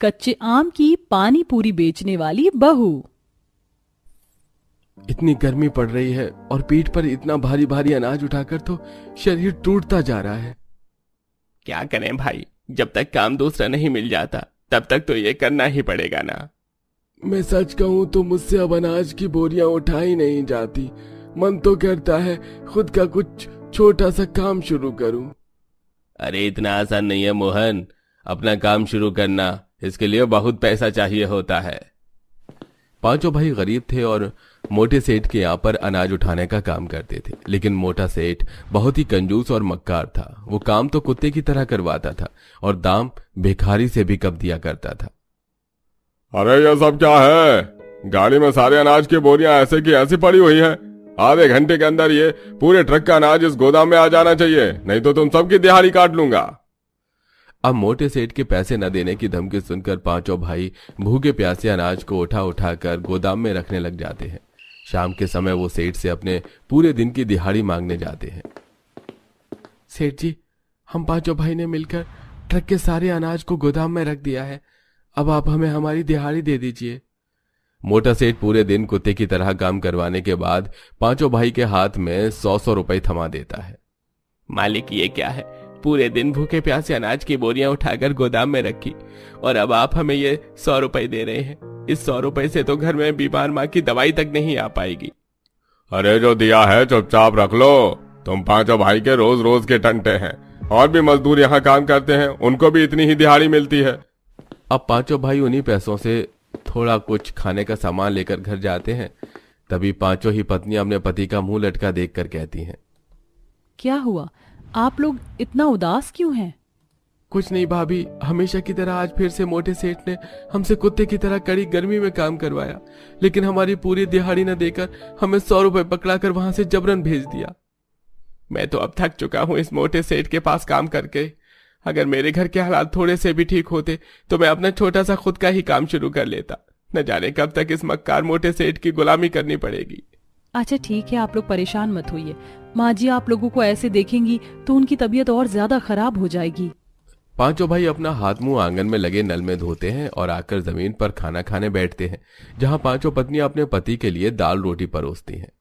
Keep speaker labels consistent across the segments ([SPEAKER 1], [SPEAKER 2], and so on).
[SPEAKER 1] कच्चे आम की पानी पूरी बेचने वाली बहू।
[SPEAKER 2] इतनी गर्मी पड़ रही है और पीठ पर इतना भारी भारी अनाज उठाकर तो शरीर टूटता जा रहा है।
[SPEAKER 3] क्या करें भाई, जब तक काम दूसरा नहीं मिल जाता तब तक तो ये करना ही पड़ेगा ना।
[SPEAKER 2] मैं सच कहूं तो मुझसे अब अनाज की बोरियां उठाई नहीं जाती। मन तो करता है खुद का कुछ छोटा सा काम शुरू करूं।
[SPEAKER 3] अरे इतना आसान नहीं है मोहन, अपना काम शुरू करना, इसके लिए बहुत पैसा चाहिए होता है।
[SPEAKER 2] पांचों भाई गरीब थे और मोटे सेठ के यहाँ पर अनाज उठाने का काम करते थे, लेकिन मोटा सेठ बहुत ही कंजूस और मक्कार था। वो काम तो कुत्ते की तरह करवाता था और दाम भिखारी से भी कम दिया करता था।
[SPEAKER 4] अरे ये सब क्या है? गाड़ी में सारे अनाज की बोरियां ऐसे की ऐसी पड़ी हुई हैं। आधे घंटे के अंदर ये पूरे ट्रक का अनाज इस गोदाम में आ जाना चाहिए, नहीं तो तुम सबकी दिहाड़ी काट लूंगा।
[SPEAKER 2] अब मोटे सेठ के पैसे न देने की धमकी सुनकर पांचों भाई भूखे प्यासे अनाज को उठा उठा कर गोदाम में रखने लग जाते हैं। शाम के समय वो सेठ से अपने पूरे दिन की दिहाड़ी मांगने जाते हैं। सेठ जी, हम पांचों भाई ने मिलकर ट्रक के सारे अनाज को गोदाम में रख दिया है, अब आप हमें हमारी दिहाड़ी दे दीजिए। मोटा सेठ पूरे दिन कुत्ते की तरह काम करवाने के बाद पांचों भाई के हाथ में 100 रुपए थमा देता है।
[SPEAKER 3] मालिक ये क्या है, पूरे दिन भूखे प्यासे अनाज की बोरियां उठाकर गोदाम में रखी और अब आप हमें ये 100 रुपए दे रहे हैं। इस 100 रुपए से तो घर में बीमार माँ की दवाई तक नहीं आ पाएगी।
[SPEAKER 4] अरे जो दिया है चुपचाप रख लो। तुम पांचों भाई के रोज रोज के टंटे हैं, और भी मजदूर यहाँ काम करते हैं, उनको भी इतनी ही दिहाड़ी मिलती है।
[SPEAKER 2] अब पांचों भाई उन्हीं पैसों से थोड़ा कुछ खाने का सामान लेकर घर जाते हैं। तभी पांचों ही पत्नियां अपने पति का मुंह लटका देखकर कहती हैं,
[SPEAKER 1] क्या हुआ, आप लोग इतना उदास क्यों हैं?
[SPEAKER 2] कुछ नहीं भाभी, हमेशा की तरह आज फिर से मोटे सेठ ने हमसे कुत्ते की तरह कड़ी गर्मी में काम करवाया, लेकिन हमारी पूरी दिहाड़ी न देकर हमें 100 रुपए पकड़ाकर वहां से जबरन भेज दिया।
[SPEAKER 3] मैं तो अब थक चुका हूं इस मोटे सेठ के पास काम करके। अगर मेरे घर के हालात थोड़े से भी ठीक होते तो मैं अपना छोटा सा खुद का ही काम शुरू कर लेता। न जाने कब तक इस मक्कार मोटे सेठ की गुलामी करनी पड़ेगी।
[SPEAKER 1] अच्छा ठीक है, आप लोग परेशान मत होइए। माँ जी आप लोगों को ऐसे देखेंगी तो उनकी तबीयत और ज्यादा खराब हो जाएगी।
[SPEAKER 2] पांचों भाई अपना हाथ मुंह आंगन में लगे नल में धोते हैं और आकर जमीन पर खाना खाने बैठते हैं, जहां पांचों पत्नियां अपने पति के लिए दाल रोटी परोसती हैं।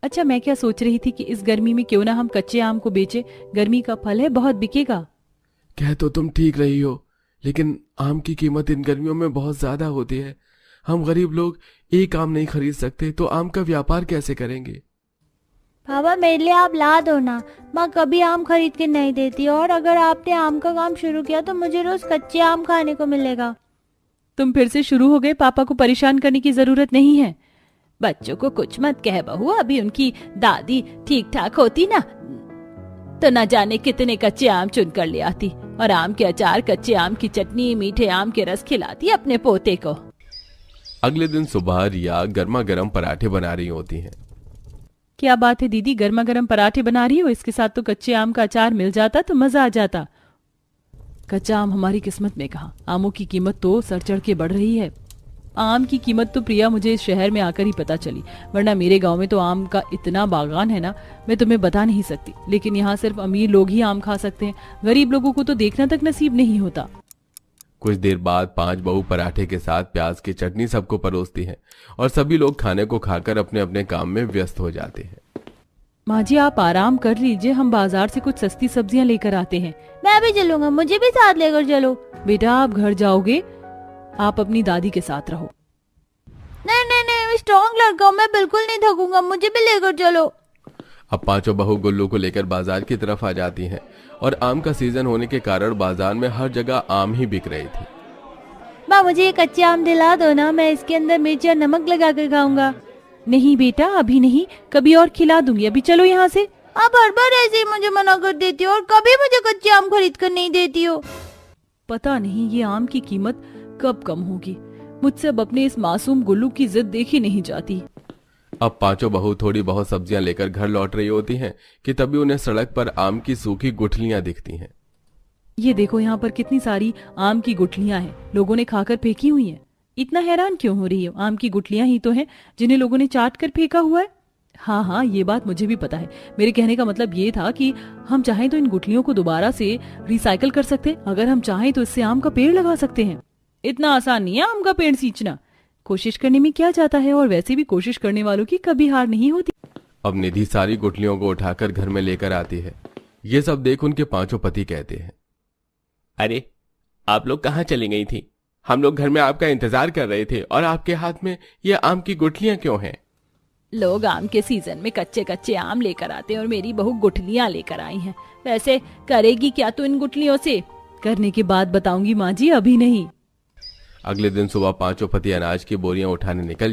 [SPEAKER 1] अच्छा मैं क्या सोच रही थी कि इस गर्मी में क्यों ना हम कच्चे आम को बेचे, गर्मी का फल है, बहुत बिकेगा।
[SPEAKER 2] कह तो तुम ठीक रही हो, लेकिन आम की कीमत इन गर्मियों में बहुत ज्यादा होती है। हम गरीब लोग एक आम नहीं खरीद सकते तो आम का व्यापार कैसे करेंगे?
[SPEAKER 5] पापा मेरे लिए आप ला दो ना, माँ कभी आम खरीद के नहीं देती, और अगर आपने आम का काम शुरू किया तो मुझे रोज कच्चे आम खाने को मिलेगा।
[SPEAKER 1] तुम फिर से शुरू हो गए, पापा को परेशान करने की जरूरत नहीं है। बच्चों को कुछ मत कह बहू, अभी उनकी दादी ठीक ठाक होती ना तो न जाने कितने कच्चे आम चुन कर ले आती और आम के अचार, कच्चे आम की चटनी, मीठे आम के रस खिलाती अपने पोते को।
[SPEAKER 2] अगले दिन सुबह रिया गर्मा गर्म पराठे बना रही होती हैं।
[SPEAKER 1] क्या बात है दीदी, गर्मा गर्म पराठे बना रही हो? इसके साथ तो कच्चे आम का अचार मिल जाता तो मजा आ जाता। कच्चा आम हमारी किस्मत में कहा, आमों की कीमत तो सर चढ़ के बढ़ रही है। आम की कीमत तो प्रिया मुझे इस शहर में आकर ही पता चली, वरना मेरे गांव में तो आम का इतना बागान है ना, मैं तुम्हें बता नहीं सकती। लेकिन यहाँ सिर्फ अमीर लोग ही आम खा सकते हैं, गरीब लोगों को तो देखना तक नसीब नहीं होता।
[SPEAKER 2] कुछ देर बाद 5 बहू पराठे के साथ प्याज की चटनी सबको परोसती हैं और सभी लोग खाने को खाकर अपने अपने काम में व्यस्त हो जाते हैं।
[SPEAKER 1] माँ जी आप आराम कर लीजिए, हम बाजार से कुछ सस्ती सब्जियाँ लेकर आते हैं।
[SPEAKER 5] मैं भी चलूंगा, मुझे भी साथ लेकर चलो।
[SPEAKER 1] बेटा आप घर जाओगे, आप अपनी दादी के साथ रहो।
[SPEAKER 5] नहीं नहीं नहीं, मैं स्ट्रॉन्ग लड़का हूँ, मैं बिल्कुल नहीं थकूंगा, मुझे भी लेकर चलो।
[SPEAKER 2] अब पांचों बहू गुल्लू को लेकर बाजार की तरफ आ जाती हैं और आम का सीजन होने के कारण बाजार में हर जगह आम ही बिक रही थी।
[SPEAKER 5] माँ मुझे ये कच्चे आम दिला दो ना, मैं इसके अंदर मिर्च और नमक लगा कर खाऊंगा।
[SPEAKER 1] नहीं बेटा अभी नहीं, कभी और खिला दूंगी, अभी चलो यहाँ से।
[SPEAKER 5] आप हर बार ऐसे ही मुझे मना कर देती हो और कभी मुझे कच्चे आम खरीद कर नहीं देती हो।
[SPEAKER 1] पता नहीं ये आम की कीमत कब कम होगी, मुझसे अब अपने इस मासूम गुल्लू की जिद देखी नहीं जाती।
[SPEAKER 2] अब पांचों बहू थोड़ी बहुत सब्जियां लेकर घर लौट रही होती हैं कि तभी उन्हें सड़क पर आम की सूखी गुठलियां दिखती हैं।
[SPEAKER 1] ये देखो यहाँ पर कितनी सारी आम की गुठलियां हैं, लोगों ने खाकर फेंकी हुई हैं। इतना हैरान क्यों हो रही हो, आम की गुठलियां ही तो हैं जिन्हें लोगों ने चाट कर फेंका हुआ है। हाँ हाँ ये बात मुझे भी पता है, मेरे कहने का मतलब ये था कि हम चाहें तो इन गुठलियों को दोबारा से रिसाइकल कर सकते हैं, अगर हम चाहें तो इससे आम का पेड़ लगा सकते हैं। इतना आसान नहीं है आम का पेड़ सींचना। कोशिश करने में क्या जाता है, और वैसे भी कोशिश करने वालों की कभी हार नहीं होती।
[SPEAKER 2] अब निधि सारी गुठलियों को उठाकर घर में लेकर आती है। ये सब देख उनके पांचों पति कहते हैं,
[SPEAKER 3] अरे आप लोग कहाँ चली गई थी? हम लोग घर में आपका इंतजार कर रहे थे, और आपके हाथ में ये आम की गुठलियां क्यों हैं?
[SPEAKER 1] लोग आम के सीजन में कच्चे कच्चे आम लेकर आते हैं और मेरी बहू गुठलियां लेकर आई हैं। वैसे करेगी क्या तू इन गुठलियों से? करने के बाद बताऊंगी माँ जी, अभी नहीं।
[SPEAKER 2] अगले दिन सुबह पांचों पति अनाज की बोरियां उठाने निकल